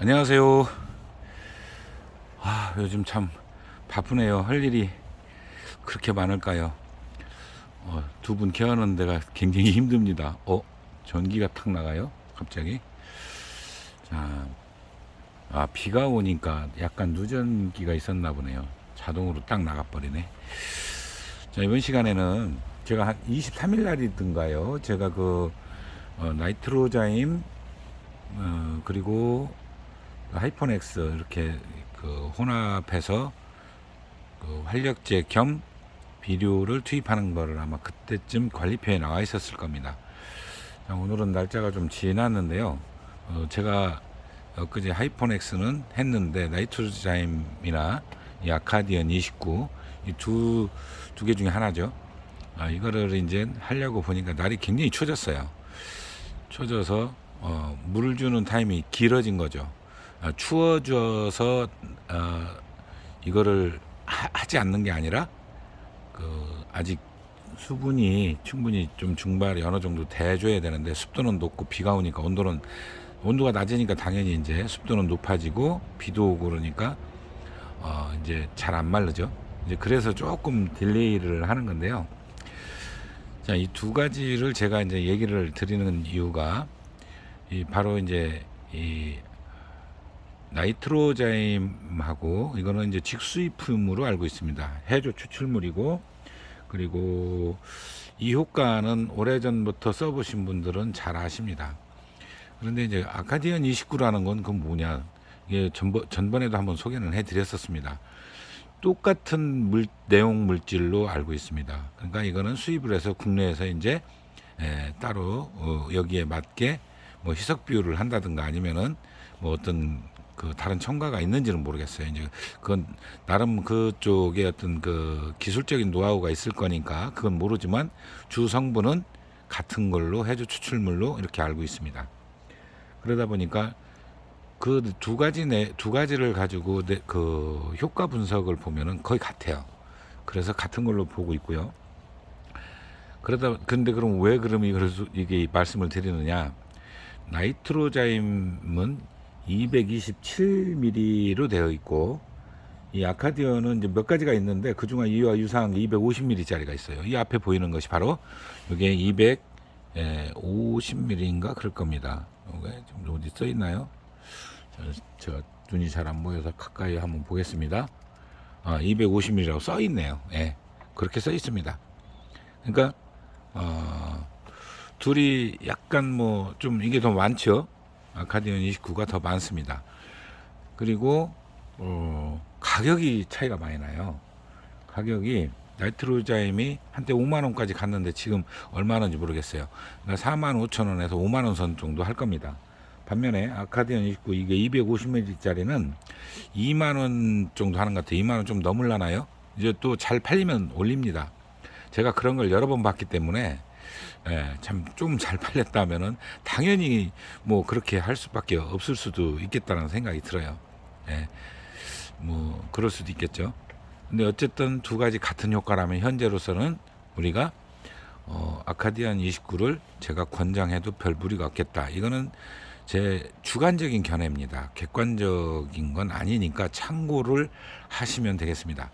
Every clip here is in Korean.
안녕하세요. 요즘 참 바쁘네요. 할 일이 그렇게 많을까요? 두 분 케어하는 데가 굉장히 힘듭니다. 전기가 탁 나가요? 갑자기? 자, 비가 오니까 약간 누전기가 있었나 보네요. 자동으로 딱 나가버리네. 자, 이번 시간에는 제가 한 23일 날이든가요. 제가 나이트로자임, 그리고 하이퍼넥스 이렇게 혼합해서 활력제 겸 비료를 투입하는 거를 아마 그때쯤 관리표에 나와 있었을 겁니다. 자, 오늘은 날짜가 좀 지났는데요. 제가 엊그제 하이퍼넥스는 했는데 나이트로자임이나 이 아카디언 29 이 두 개 중에 하나죠. 이거를 이제 하려고 보니까 날이 굉장히 추워졌어요. 추워져서 물을 주는 타임이 길어진 거죠. 추워져서 이거를 하지 않는 게 아니라 아직 수분이 충분히 좀 증발이 어느 정도 돼줘야 되는데 습도는 높고 비가 오니까 온도가 낮으니까 당연히 이제 습도는 높아지고 비도 오고 그러니까 이제 잘 안 마르죠. 이제 그래서 조금 딜레이를 하는 건데요. 자, 이 두 가지를 제가 이제 얘기를 드리는 이유가 바로 이제 이 나이트로자임하고 이거는 이제 직수입품으로 알고 있습니다. 해조 추출물이고, 그리고 이 효과는 오래전부터 써보신 분들은 잘 아십니다. 그런데 이제 아카디언 29라는 건 뭐냐? 이게 전번에도 한번 소개는 해드렸었습니다. 똑같은 내용 물질로 알고 있습니다. 그러니까 이거는 수입을 해서 국내에서 이제 따로 여기에 맞게 뭐 희석 비율을 한다든가 아니면은 뭐 어떤 다른 첨가가 있는지는 모르겠어요. 이제 그건 나름 그쪽에 어떤 기술적인 노하우가 있을 거니까 그건 모르지만 주 성분은 같은 걸로 해조 추출물로 이렇게 알고 있습니다. 그러다 보니까 그 두 가지를 가지고 효과 분석을 보면은 거의 같아요. 그래서 같은 걸로 보고 있고요. 근데 그럼 왜 그럼 이게 말씀을 드리느냐? 나이트로자임은 227ml로 되어 있고, 이 아카디언은 이제 몇 가지가 있는데 그중에 이와 유사한 게 250ml짜리가 있어요. 이 앞에 보이는 것이 바로 이게 250ml인가 그럴 겁니다. 이게 좀 어디 써 있나요? 저 눈이 잘 안 보여서 가까이 한번 보겠습니다. 250ml라고 써 있네요. 예, 그렇게 써 있습니다. 그러니까 둘이 약간 뭐 좀 이게 더 많죠. 아카디언 29가 더 많습니다. 그리고 가격이 차이가 많이 나요. 가격이 나이트로자임이 한때 5만 원까지 갔는데 지금 얼마 하는지 모르겠어요. 그러니까 4만 5천 원에서 5만 원 선 정도 할 겁니다. 반면에 아카디언 29 이게 250ml짜리는 2만 원 정도 하는 것 같아요. 2만 원 좀 넘을라나요? 이제 또 잘 팔리면 올립니다. 제가 그런 걸 여러 번 봤기 때문에 참 좀 잘 팔렸다면은 당연히 뭐 그렇게 할 수밖에 없을 수도 있겠다는 생각이 들어요. 뭐 그럴 수도 있겠죠. 근데 어쨌든 두 가지 같은 효과라면 현재로서는 우리가 아카디안 29를 제가 권장해도 별 무리가 없겠다. 이거는 제 주관적인 견해입니다. 객관적인 건 아니니까 참고를 하시면 되겠습니다.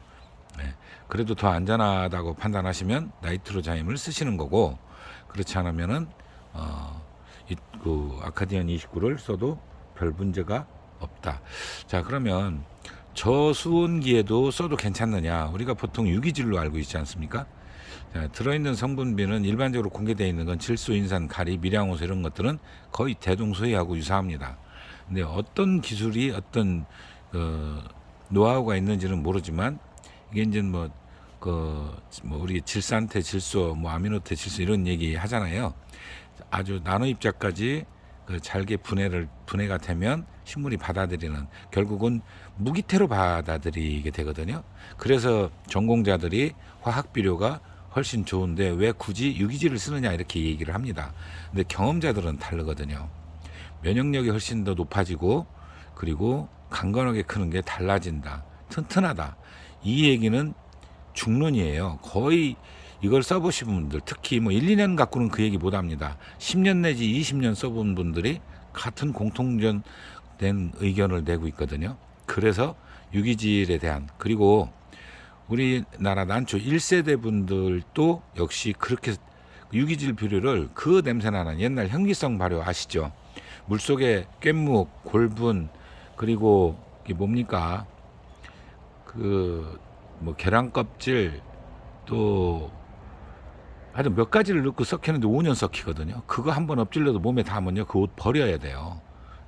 그래도 더 안전하다고 판단하시면 나이트로자임을 쓰시는 거고, 그렇지 않으면은 아카디언 29를 써도 별 문제가 없다. 자, 그러면 저수온기에도 써도 괜찮느냐? 우리가 보통 유기질로 알고 있지 않습니까? 자, 들어있는 성분비는 일반적으로 공개되어 있는 건 질소, 인산, 가리, 밀양호소 이런 것들은 거의 대동소이하고 유사합니다. 근데 어떤 기술이 어떤 노하우가 있는지는 모르지만 이게 이제 우리 질산태 질소, 아미노태 질소 이런 얘기 하잖아요. 아주 나노 입자까지 잘게 분해가 되면 식물이 받아들이는, 결국은 무기태로 받아들이게 되거든요. 그래서 전공자들이 화학 비료가 훨씬 좋은데 왜 굳이 유기질을 쓰느냐 이렇게 얘기를 합니다. 근데 경험자들은 다르거든요. 면역력이 훨씬 더 높아지고, 그리고 강건하게 크는 게 달라진다, 튼튼하다, 이 얘기는 중론이에요. 거의 이걸 써보신 분들, 특히 1, 2년 갖고는 그 얘기 못 합니다. 10년 내지 20년 써본 분들이 같은 된 의견을 내고 있거든요. 그래서 유기질에 대한, 그리고 우리나라 난초 1세대 분들도 역시 그렇게 유기질 비료를 그 냄새나는 옛날 현기성 발효 아시죠? 물속에 깻묵, 골분, 그리고 이게 뭡니까? 그 뭐 계란 껍질, 또 하여튼 몇 가지를 넣고 썩히는데 5년 썩히거든요. 그거 한번 엎질러도 몸에 닿으면요, 그 옷 버려야 돼요.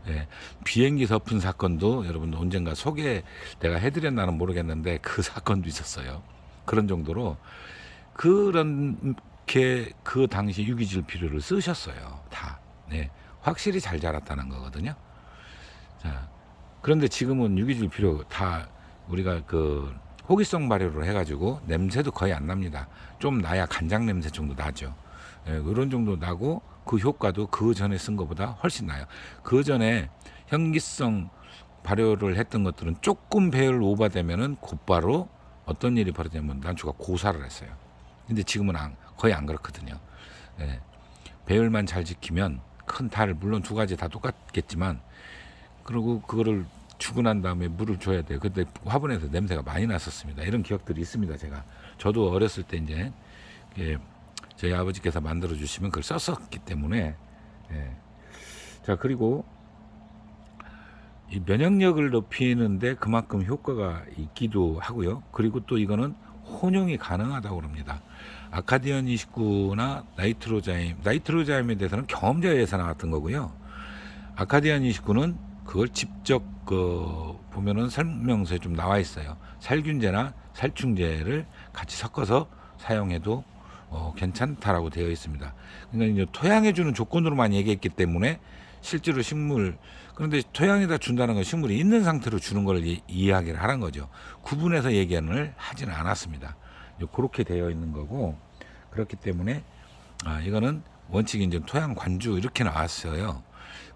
예, 비행기 덮은 사건도 여러분 언젠가 소개 내가 해드렸나는 모르겠는데 그 사건도 있었어요. 그런 정도로 그렇게 그 당시 유기질 비료를 쓰셨어요. 다. 네, 확실히 잘 자랐다는 거거든요. 자, 그런데 지금은 유기질 비료 다 우리가 그 호기성 발효를 해가지고 냄새도 거의 안 납니다. 좀 나야 간장 냄새 정도 나죠. 예, 그런 정도 나고 그 효과도 그 전에 쓴 것보다 훨씬 나요. 그 전에 현기성 발효를 했던 것들은 조금 배열 오버되면은 곧바로 어떤 일이 벌어지냐면 난초가 고사를 했어요. 근데 지금은 거의 안 그렇거든요. 예, 배열만 잘 지키면 큰 탈, 물론 두 가지 다 똑같겠지만, 그리고 그거를 주고 난 다음에 물을 줘야 돼요. 그때 화분에서 냄새가 많이 났었습니다. 이런 기억들이 있습니다. 저도 어렸을 때 이제 저희 아버지께서 만들어 주시면 그걸 썼었기 때문에. 예. 자, 그리고 이 면역력을 높이는데 그만큼 효과가 있기도 하고요. 그리고 또 이거는 혼용이 가능하다고 그럽니다. 아카디언 29나 나이트로자임에 대해서는 경험자에서 나왔던 거고요. 아카디언 29는 그걸 직접 보면은 설명서에 좀 나와 있어요. 살균제나 살충제를 같이 섞어서 사용해도 괜찮다라고 되어 있습니다. 그러니까 이제 토양해 주는 조건으로만 얘기했기 때문에 실제로 그런데 토양에다 준다는 건 식물이 있는 상태로 주는 걸 이야기를 하는 거죠. 구분해서 얘기를 하지는 않았습니다. 그렇게 되어 있는 거고, 그렇기 때문에 이거는 원칙이 이제 토양 관주 이렇게 나왔어요.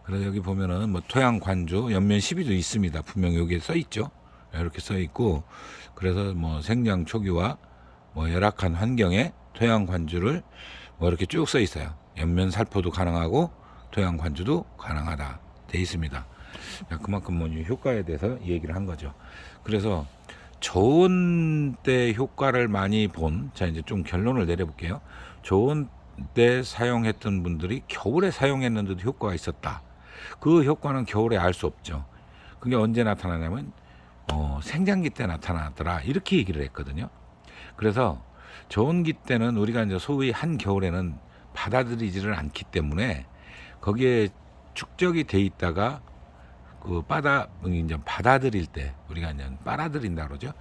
그래서 여기 보면은 뭐 토양 관주 연면 12도 있습니다. 분명히 여기에 써 있죠. 이렇게 써 있고, 그래서 뭐 생장 초기와 뭐 열악한 환경에 토양 관주를 뭐 이렇게 쭉 써 있어요. 연면 살포도 가능하고 토양 관주도 가능하다 돼 있습니다. 그만큼 뭐 효과에 대해서 얘기를 한 거죠. 그래서 좋은 때 효과를 많이 자, 이제 좀 결론을 내려볼게요. 좋은 때 사용했던 분들이 겨울에 사용했는데도 효과가 있었다. 그 효과는 겨울에 알 수 없죠. 그게 언제 나타나냐면 생장기 때 나타나더라, 이렇게 얘기를 했거든요. 그래서 좋은 기 때는 우리가 이제 소위 한겨울에는 받아들이지를 않기 때문에 거기에 축적이 돼 있다가 이제 받아들일 때, 우리가 이제 빨아들인다 그러죠.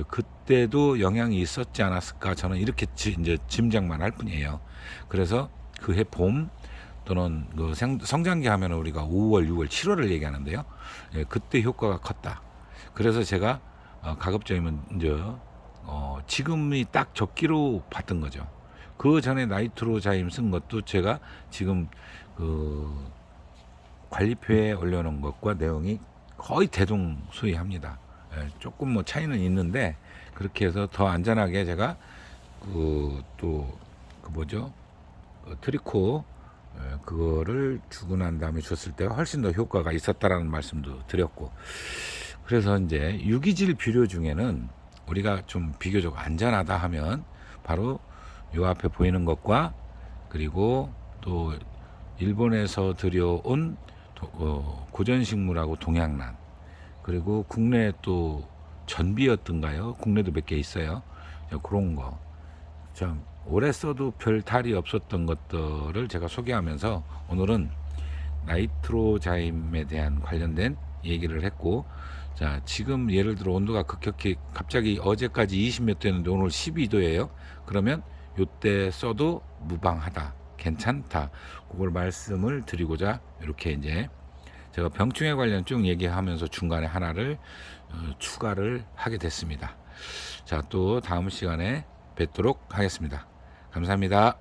그때도 영향이 있었지 않았을까, 저는 이렇게 이제 짐작만 할 뿐이에요. 그래서 그해 봄 또는 그 성장기 하면 우리가 5월, 6월, 7월을 얘기하는데요. 예, 그때 효과가 컸다. 그래서 제가 가급적이면 이제 지금이 딱 적기로 봤던 거죠. 그 전에 나이트로자임 쓴 것도 제가 지금 관리표에 올려놓은 것과 내용이 거의 대동소이합니다. 예, 조금 뭐 차이는 있는데 그렇게 해서 더 안전하게 제가 트리코 그거를 주고 난 다음에 줬을 때가 훨씬 더 효과가 있었다라는 말씀도 드렸고, 그래서 이제 유기질 비료 중에는 우리가 좀 비교적 안전하다 하면 바로 요 앞에 보이는 것과, 그리고 또 일본에서 들여온 고전식물하고 동양란, 그리고 국내 또 전비였던가요? 국내도 몇 개 있어요. 그런 거. 참 오래 써도 별 탈이 없었던 것들을 제가 소개하면서 오늘은 나이트로자임에 대한 관련된 얘기를 했고, 자, 지금 예를 들어 온도가 급격히 갑자기 어제까지 20몇 도였는데 오늘 12도예요. 그러면 요때 써도 무방하다, 괜찮다, 그걸 말씀을 드리고자 이렇게 이제 제가 병충해 관련 쭉 얘기하면서 중간에 하나를 추가를 하게 됐습니다. 자, 또 다음 시간에 뵙도록 하겠습니다. 감사합니다.